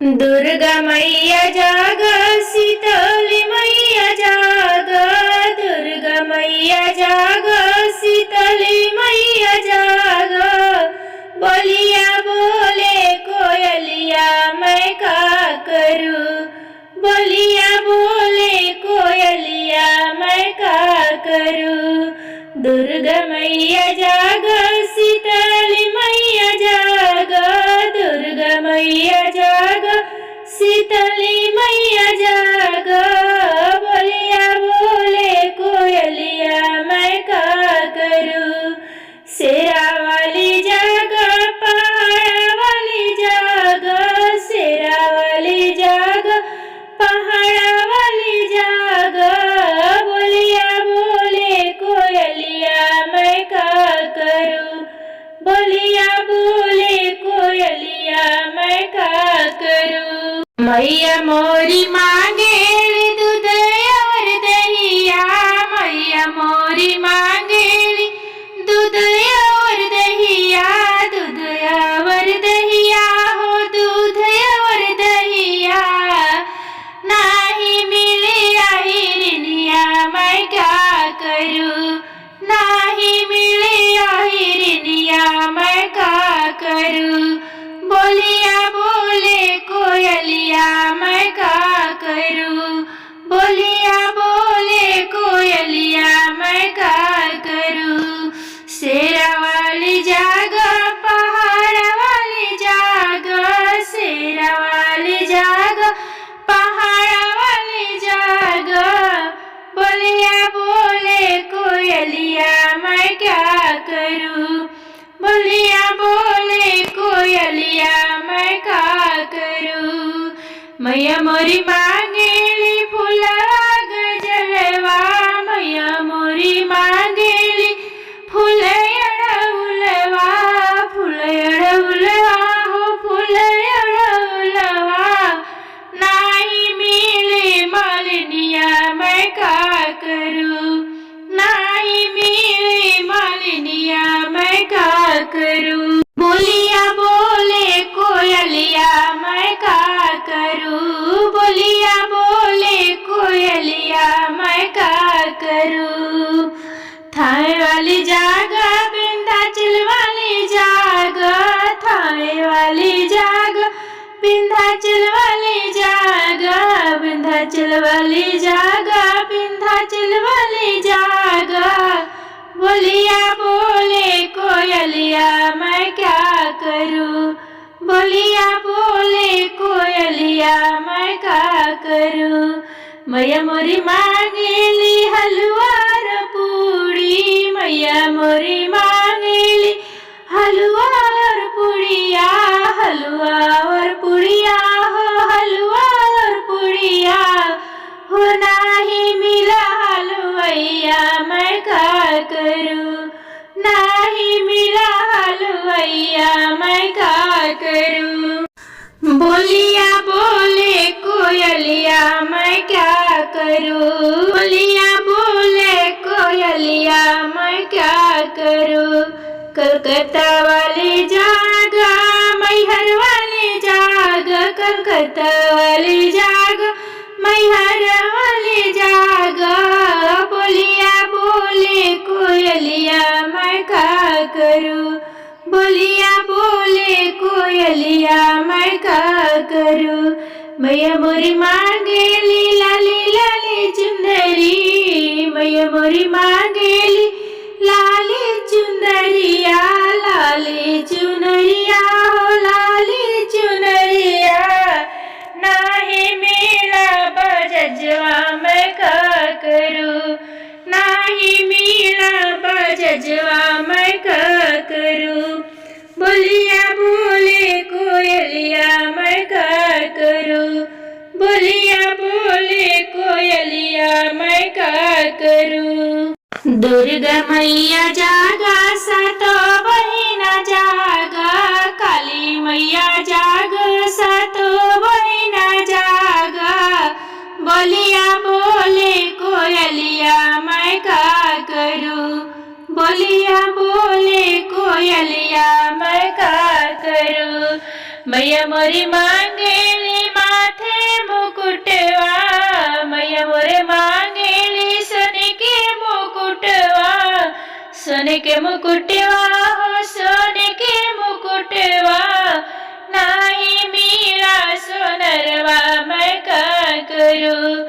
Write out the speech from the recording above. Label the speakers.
Speaker 1: दुर्गा मैया जाग, शीतली मैया जाग, दुर्गा मैया जाग, शीतली मैया जाग। बोलिया बोले कोयलिया मैं का करूं, बोलिया बोले कोयलिया मैं का करूं। दुर्गा मैया जाग, शीतली मैया जाग, दुर्गा मैया जाग, शीतली मैया जाग। बोलिया बोले कोयलिया मैं का करूं। शेरा वाली जाग, पहाड़ वाली जाग, शेरा वाली जाग, पहाड़ वाली जाग। बोलिया बोले कोयलिया मैं का करूं, बोलिया बोले कोयलिया मैं का करूं। मैया मोरी मांगेली दूध और दहिया, मैया मोरी मांगेली दूध और दहिया, दूध और दहिया हो दूध और दहिया। नाही मिली आहिरनिया मैं क्या करूं, नाही मिली आहिरनिया मैं क्या करूं। बोलिया बोले कोयलिया मैं क्या करूं, बोलिया बोले कोयलिया मैं क्या करूं। शेरा वाली जाग, पहाड़ वाली जाग, शेरा वाली जाग, पहाड़ वाली जाग। बोलिया बोले कोयलिया मैं क्या करूं, बोलिया बोले कोयलिया मैं क्या करूं। मैया मोरी मांगेली फूलवा गजलवा, मैया मोरी मांगेली फूल अड़उलवा, फूल अड़उलवा हो फूल अड़उलवा। नाही मिले मालिनिया मैं का करूं, नाही मिले मालिनिया मैं का करूं। बोलिया बोले कोयलिया मैं का करूं, बोलिया बोले कोयलिया मैं का करूं। थाए वाली जाग, विंध्याचल वाली जाग, थाए वाली जाग, विंध्याचल वाली जाग, विंध्याचल वाली जाग, विंध्याचल वाली जाग। बोलिया बोले कोयलिया मैं क्या करूं, बोलिया बोले कोयलिया मैं क्या करूं। मैया मोरी मांगेली हलवा और पूड़ी, मैया मोरी मांगेली हलवा और पुड़िया, हलवा और पुड़िया हो हलवा और पुड़िया। हो नाही मिला हलवैया मैं क्या करूं, नाही मिला हलवैया मैं क्या करूं। बोलिया बोले कोयलिया मैं क्या करूं, बोलिया बोले कोयलिया मैं क्या करूं। कलकत्ता वाली जाग, मैहर वाली जाग, कलकत्ता वाली जाग, मैहर वाली जाग। बोलिया बोले कोयलिया मैं क्या करूं, बोलिया बोले कोयलिया मैं क्या करूं। मैया मोरी मांगेली लाली लाली चुंदरी, मैया मोरी मांगेली लाली चुंदरिया, लाली चुनरिया हो लाली चुनरिया। नाही मिला बजजवा मैं क्या करूं, नाही मिला बजजवा मैं क्या करूं। बोलिया बोले कोयलिया मैं क्या करूं, बोलिया बोले कोयलिया मैं क्या करूं। दुर्गा मैया जागा, सातो बहिना जागा, काली मैया जाग, सातो बहिना जागा। बोलिया बोले कोयलिया मैं क्या करूं, बोलिया बोले कोयलिया मैं क्या करूं। मैया मोरी मांगेली सोने के मुकुटवा हो सोने के मुकुटवा नहीं मिला सोनरवा मैं क्या करूं।